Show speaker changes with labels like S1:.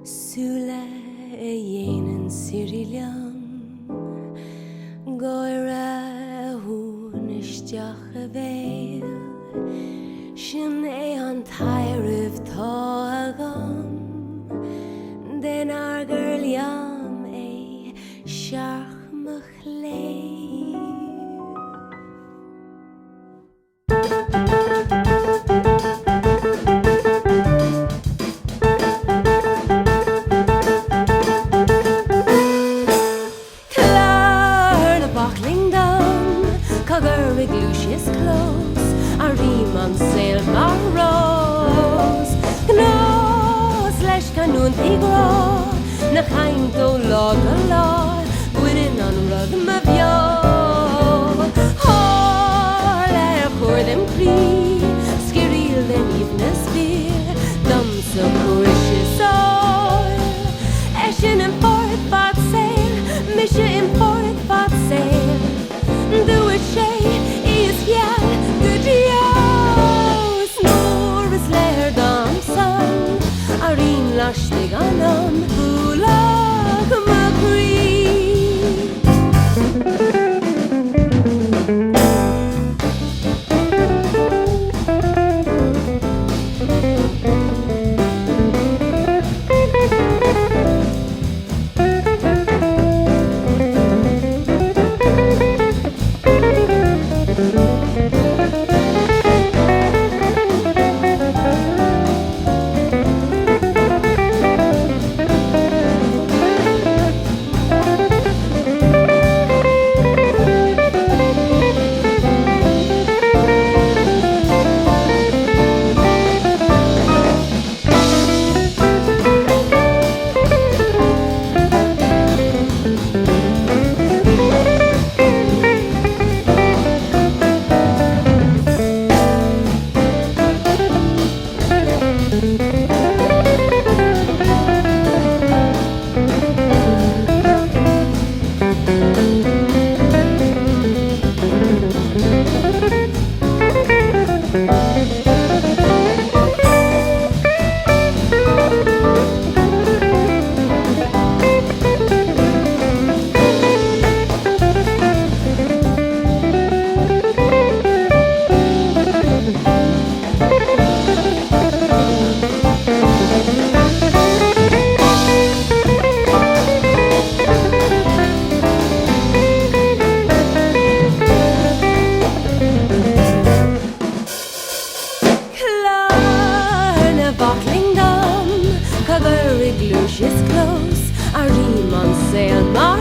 S1: Sula yeinen sirilam goira hun isteach a veil Sin an tairih tágam Den argur liam seach mach léir Cogurrig Lucius close, a Riemann sail mar rose. Gnos leis canún igro, na chaim do log a lor, gwinin an rud ma bio. Hor chor them crí, skiril them even spear, dum so couricious oil. Eshin in port bot sail, misha in port bot sail. Do it shay is yeah good yaos nor is lair dam son Arin lashtig anam bulag macree Lucius close, a Riemann sail mar